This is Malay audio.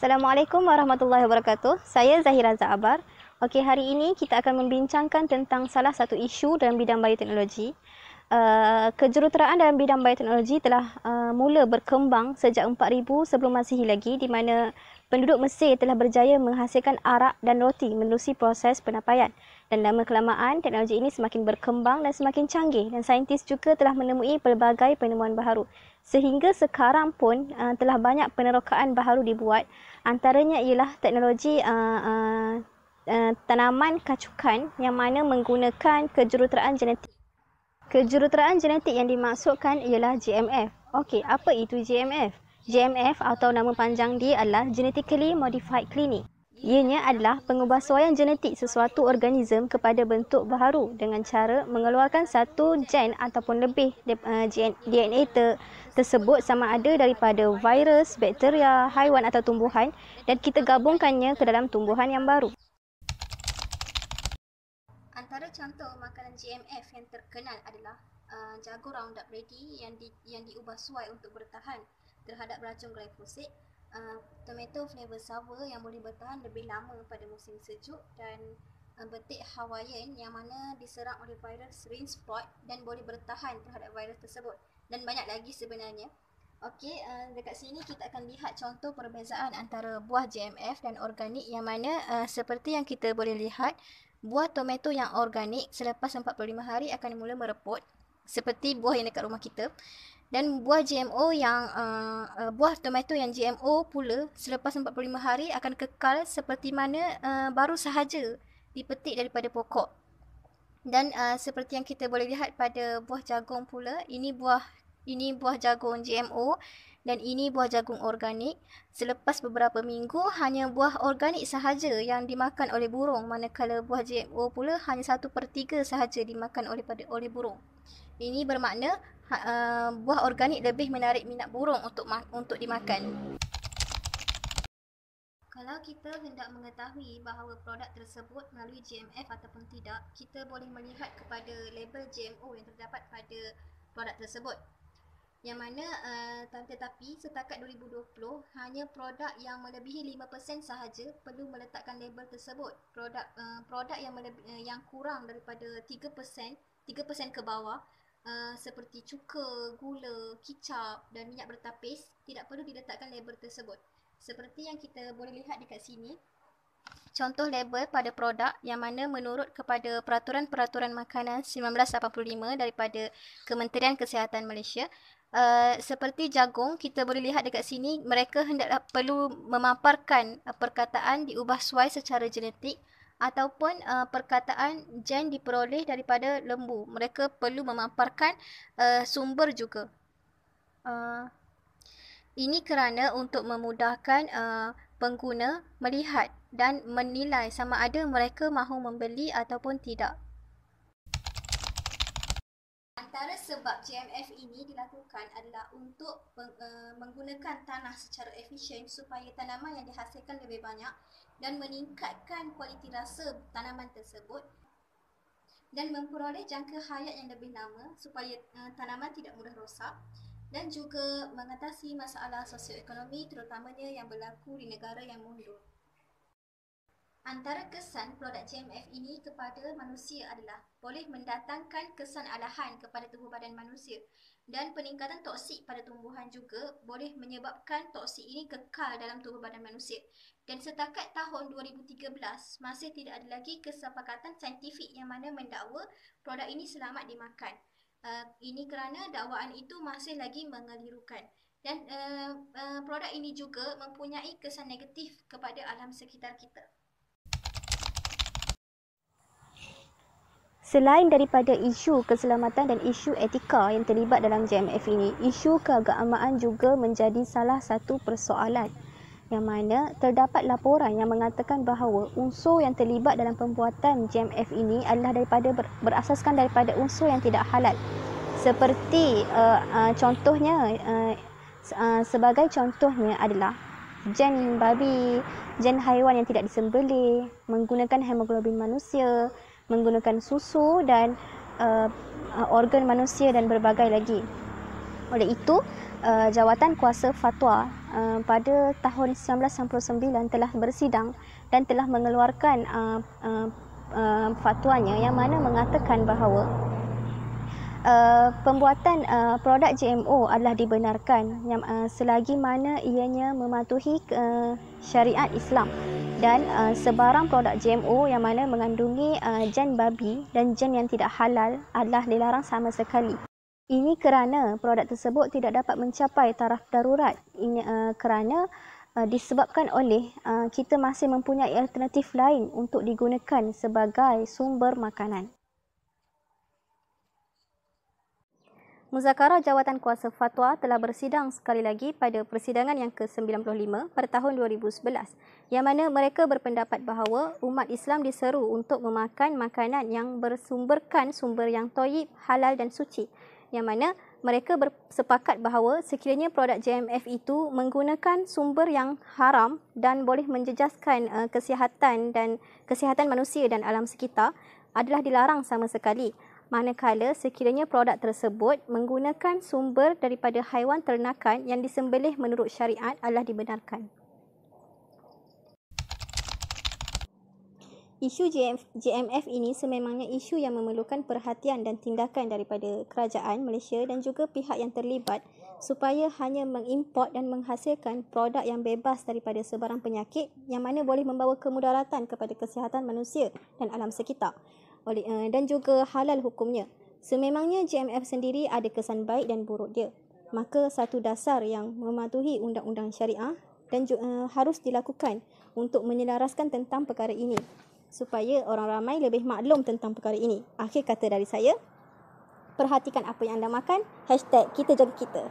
Assalamualaikum warahmatullahi wabarakatuh. Saya Zahira Zaabar. Okey, hari ini kita akan membincangkan tentang salah satu isu dalam bidang bioteknologi. Kejuruteraan dalam bidang bioteknologi telah mula berkembang sejak 4000 sebelum Masihi lagi, di mana penduduk Mesir telah berjaya menghasilkan arak dan roti menerusi proses penapaian. Dan lama kelamaan teknologi ini semakin berkembang dan semakin canggih, dan saintis juga telah menemui pelbagai penemuan baharu. Sehingga sekarang pun telah banyak penerokaan baharu dibuat. Antaranya ialah teknologi tanaman kacukan yang mana menggunakan kejuruteraan genetik. Kejuruteraan genetik yang dimaksudkan ialah GMF. Okey, apa itu GMF? GMF atau nama panjang dia adalah Genetically Modified Clone. Ianya adalah pengubahsuaian genetik sesuatu organisme kepada bentuk baharu dengan cara mengeluarkan satu gen ataupun lebih DNA tersebut, sama ada daripada virus, bakteria, haiwan atau tumbuhan, dan kita gabungkannya ke dalam tumbuhan yang baru. Antara contoh makanan GMF yang terkenal adalah jagung Roundup Ready yang diubah suai untuk bertahan terhadap racun glyphosate, tomato flavor sour yang boleh bertahan lebih lama pada musim sejuk, dan betik Hawaiian yang mana diserang oleh virus ring spot dan boleh bertahan terhadap virus tersebut, dan banyak lagi sebenarnya. Okey, dekat sini kita akan lihat contoh perbezaan antara buah GMF dan organik, yang mana seperti yang kita boleh lihat, buah tomato yang organik selepas 45 hari akan mula merepot seperti buah yang dekat rumah kita, dan buah GMO yang buah tomato yang GMO pula selepas 45 hari akan kekal seperti mana baru sahaja dipetik daripada pokok. Dan seperti yang kita boleh lihat pada buah jagung pula, ini buah jagung GMO dan ini buah jagung organik. Selepas beberapa minggu hanya buah organik sahaja yang dimakan oleh burung, manakala buah GMO pula hanya 1/3 sahaja dimakan oleh burung. Ini bermakna buah organik lebih menarik minat burung untuk dimakan. Kalau kita hendak mengetahui bahawa produk tersebut melalui GMF ataupun tidak, kita boleh melihat kepada label GMO yang terdapat pada produk tersebut. Yang mana tetapi setakat 2020 hanya produk yang melebihi 5% sahaja perlu meletakkan label tersebut. Produk yang kurang daripada 3% ke bawah, seperti cuka, gula, kicap dan minyak bertapis, tidak perlu diletakkan label tersebut. Seperti yang kita boleh lihat dekat sini, contoh label pada produk yang mana menurut kepada Peraturan Makanan 1985 daripada Kementerian Kesihatan Malaysia, seperti jagung, kita boleh lihat dekat sini, mereka hendaklah perlu memaparkan perkataan diubah suai secara genetik ataupun perkataan gen diperoleh daripada lembu. Mereka perlu memaparkan sumber juga. Ini kerana untuk memudahkan pengguna melihat dan menilai sama ada mereka mahu membeli ataupun tidak. Antara sebab GMF ini dilakukan adalah untuk menggunakan tanah secara efisien supaya tanaman yang dihasilkan lebih banyak dan meningkatkan kualiti rasa tanaman tersebut, dan memperoleh jangka hayat yang lebih lama supaya tanaman tidak mudah rosak, dan juga mengatasi masalah sosioekonomi terutamanya yang berlaku di negara yang mundur. Antara kesan produk GMF ini kepada manusia adalah boleh mendatangkan kesan alahan kepada tubuh badan manusia, dan peningkatan toksik pada tumbuhan juga boleh menyebabkan toksik ini kekal dalam tubuh badan manusia. Dan setakat tahun 2013 masih tidak ada lagi kesepakatan saintifik yang mana mendakwa produk ini selamat dimakan. Ini kerana dakwaan itu masih lagi mengelirukan, dan produk ini juga mempunyai kesan negatif kepada alam sekitar kita. Selain daripada isu keselamatan dan isu etika yang terlibat dalam GMF ini, isu keagamaan juga menjadi salah satu persoalan, yang mana terdapat laporan yang mengatakan bahawa unsur yang terlibat dalam pembuatan GMF ini adalah berasaskan daripada unsur yang tidak halal. Seperti sebagai contohnya adalah gen babi, gen haiwan yang tidak disembelih, menggunakan hemoglobin manusia, menggunakan susu dan organ manusia dan berbagai lagi. Oleh itu, Jawatan Kuasa Fatwa pada tahun 1999 telah bersidang dan telah mengeluarkan fatwanya yang mana mengatakan bahawa pembuatan produk GMO adalah dibenarkan selagi mana ianya mematuhi syariat Islam, dan sebarang produk GMO yang mana mengandungi gen babi dan gen yang tidak halal adalah dilarang sama sekali. Ini kerana produk tersebut tidak dapat mencapai taraf darurat. Ini kerana disebabkan oleh kita masih mempunyai alternatif lain untuk digunakan sebagai sumber makanan. Muzakarah Jawatan Kuasa Fatwa telah bersidang sekali lagi pada persidangan yang ke-95 pada tahun 2011, yang mana mereka berpendapat bahawa umat Islam diseru untuk memakan makanan yang bersumberkan sumber yang thayyib, halal dan suci, yang mana mereka bersepakat bahawa sekiranya produk GMF itu menggunakan sumber yang haram dan boleh menjejaskan kesihatan manusia dan alam sekitar adalah dilarang sama sekali. Manakala sekiranya produk tersebut menggunakan sumber daripada haiwan ternakan yang disembelih menurut syariat adalah dibenarkan. Isu GMF ini sememangnya isu yang memerlukan perhatian dan tindakan daripada kerajaan Malaysia dan juga pihak yang terlibat supaya hanya mengimport dan menghasilkan produk yang bebas daripada sebarang penyakit yang mana boleh membawa kemudaratan kepada kesihatan manusia dan alam sekitar dan juga halal hukumnya. Sememangnya GMF sendiri ada kesan baik dan buruk dia. Maka satu dasar yang mematuhi undang-undang syariah dan harus dilakukan untuk menyelaraskan tentang perkara ini, supaya orang ramai lebih maklum tentang perkara ini. Akhir kata dari saya, perhatikan apa yang anda makan, #kita jaga kita.